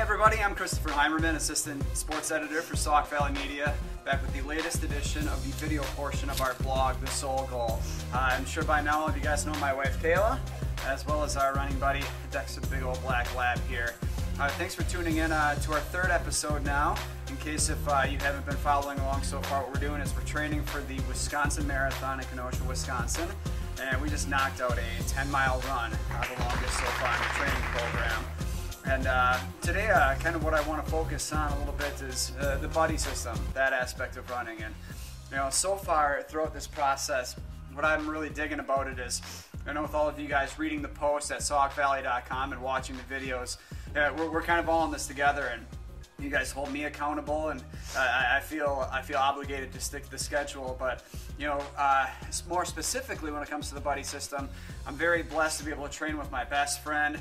everybody, I'm Christopher Heimerman, Assistant Sports Editor for Sauk Valley Media, back with the latest edition of the video portion of our blog, The Soul Goal. I'm sure by now all of you guys know my wife Kayla, as well as our running buddy, Dexter, the big old black lab here. Thanks for tuning in to our third episode now. In case if you haven't been following along so far, what we're doing is we're training for the Wisconsin Marathon in Kenosha, Wisconsin. And we just knocked out a 10-mile run, the longest so far in the training program. And today, kind of what I want to focus on a little bit is the buddy system, that aspect of running. And you know, so far throughout this process, what I'm really digging about it is, I know with all of you guys reading the posts at saukvalley.com and watching the videos, we're kind of all in this together, and you guys hold me accountable, and I feel obligated to stick to the schedule. But you know, more specifically when it comes to the buddy system, I'm very blessed to be able to train with my best friend,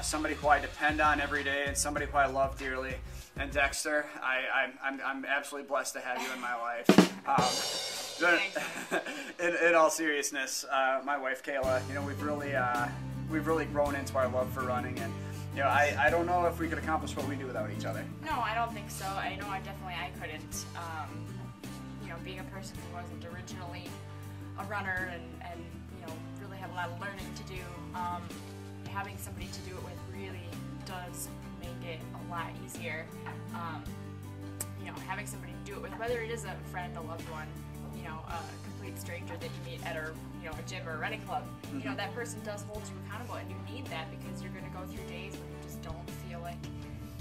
somebody who I depend on every day, and somebody who I love dearly. And Dexter, I'm absolutely blessed to have you in my life. In all seriousness, my wife Kayla, you know, we've really grown into our love for running, and you know, I don't know if we could accomplish what we do without each other. No, I don't think so. I know I couldn't. You know, being a person who wasn't originally a runner and you know, really have a lot of learning to do, having somebody to do it with really does make it a lot easier. You know, having somebody to do it with, whether it is a friend, a loved one, you know, a complete stranger that you meet at a gym or a running club, you know, that person does hold you accountable, and you need that because you're going to go through days when you just don't feel like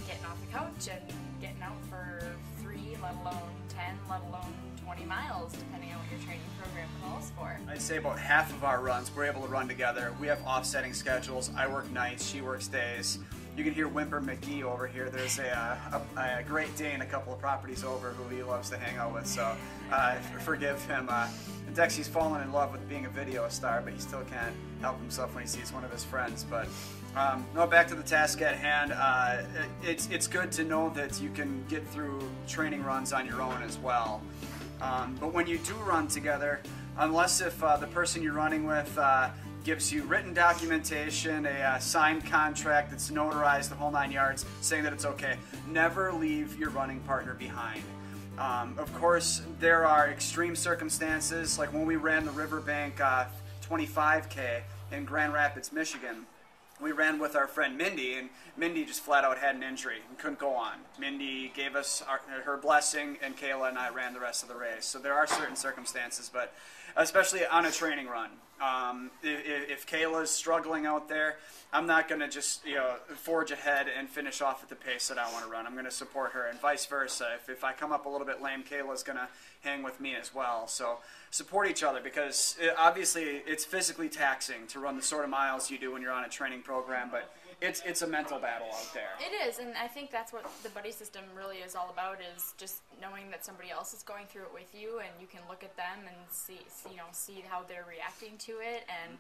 getting off the couch and getting out for 3, let alone 10, let alone 20 miles, depending on what your training program calls for. I'd say about half of our runs we're able to run together. We have offsetting schedules. I work nights, she works days. You can hear Whimper McGee over here. There's a Great Dane a couple of properties over who he loves to hang out with, so forgive him. Dexy's fallen in love with being a video star, but he still can't help himself when he sees one of his friends. But no, back to the task at hand. It's good to know that you can get through training runs on your own as well. But when you do run together, unless if the person you're running with gives you written documentation, a signed contract that's notarized, the whole 9 yards, saying that it's okay, never leave your running partner behind. Of course, there are extreme circumstances, like when we ran the Riverbank 25K in Grand Rapids, Michigan. We ran with our friend Mindy, and Mindy just flat out had an injury and couldn't go on. Mindy gave us her blessing, and Kayla and I ran the rest of the race. So there are certain circumstances, but especially on a training run. If Kayla's struggling out there, I'm not going to just forge ahead and finish off at the pace that I want to run. I'm going to support her, and vice versa. If I come up a little bit lame, Kayla's going to hang with me as well. So support each other, because obviously it's physically taxing to run the sort of miles you do when you're on a training program, but it's a mental battle out there. It is, and I think that's what the buddy system really is all about, is just knowing that somebody else is going through it with you, and you can look at them and see how they're reacting to it, and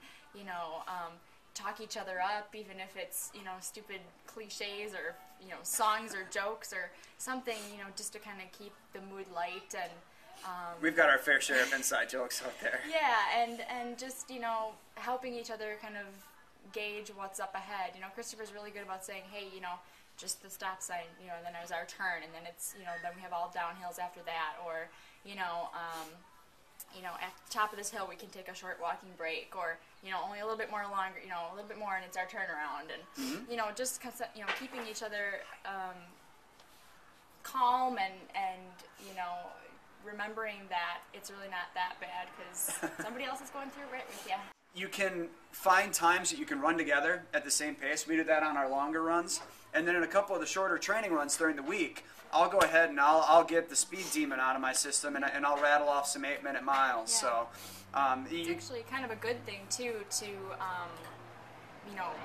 talk each other up, even if it's stupid cliches or songs or jokes or something, just to kind of keep the mood light. And we've got our fair share of inside jokes out there. Yeah, and just helping each other kind of gauge what's up ahead. Christopher's really good about saying, hey, just the stop sign, and then there's our turn, and then it's then we have all downhills after that, or at the top of this hill we can take a short walking break, or only a little bit more longer, a little bit more, and it's our turnaround, and just keeping each other calm, and remembering that it's really not that bad, because somebody else is going through it right with you. You can find times that you can run together at the same pace. We do that on our longer runs, and then in a couple of the shorter training runs during the week, I'll go ahead and I'll get the speed demon out of my system, and I'll rattle off some 8-minute miles. Yeah. So it's actually kind of a good thing too to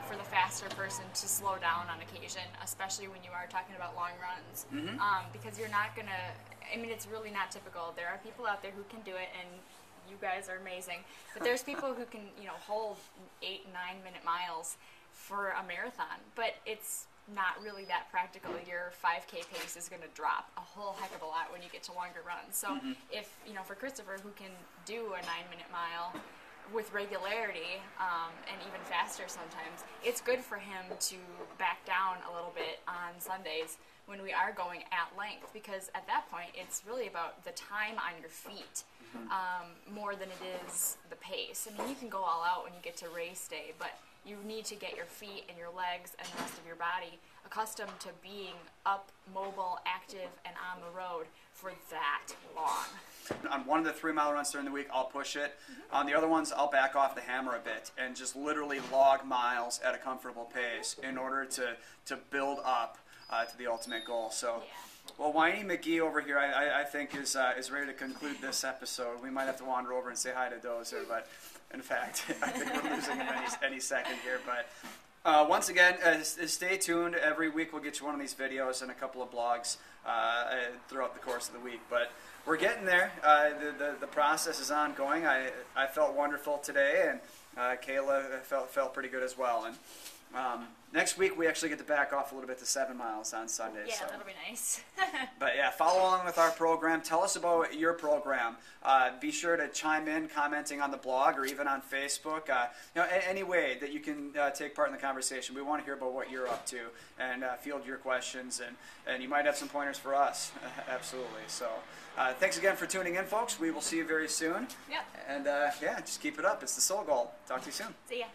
for the faster person to slow down on occasion, especially when you are talking about long runs, because you're not gonna. I mean, it's really not typical. There are people out there who can do it, and you guys are amazing. But there's people who can hold 8, 9-minute miles for a marathon, but it's not really that practical. Your 5K pace is going to drop a whole heck of a lot when you get to longer runs. So if, for Christopher, who can do a 9-minute mile with regularity, and even faster sometimes, it's good for him to back down a little bit on Sundays when we are going at length, because at that point it's really about the time on your feet, more than it is the pace. I mean, you can go all out when you get to race day, but you need to get your feet and your legs and the rest of your body accustomed to being up, mobile, active, and on the road for that long. On one of the 3-mile runs during the week, I'll push it. On the other ones, I'll back off the hammer a bit and just literally log miles at a comfortable pace in order to build up to the ultimate goal. So, well, Whiny McGee over here, I think is ready to conclude this episode. We might have to wander over and say hi to Dozer, but in fact, I think we're losing him any second here. But once again, stay tuned. Every week we'll get you one of these videos and a couple of blogs throughout the course of the week. But we're getting there. The process is ongoing. I felt wonderful today, and Kayla felt pretty good as well. And next week we actually get to back off a little bit to 7 miles on Sunday. Yeah, so. that'll be nice. But yeah, follow along with our program. Tell us about your program. Be sure to chime in, commenting on the blog or even on Facebook. Any way that you can take part in the conversation. We want to hear about what you're up to and field your questions, and you might have some pointers for us. Absolutely. So thanks again for tuning in, folks. We will see you very soon. Yep. And just keep it up. It's the Soul Goal. Talk to you soon. See ya.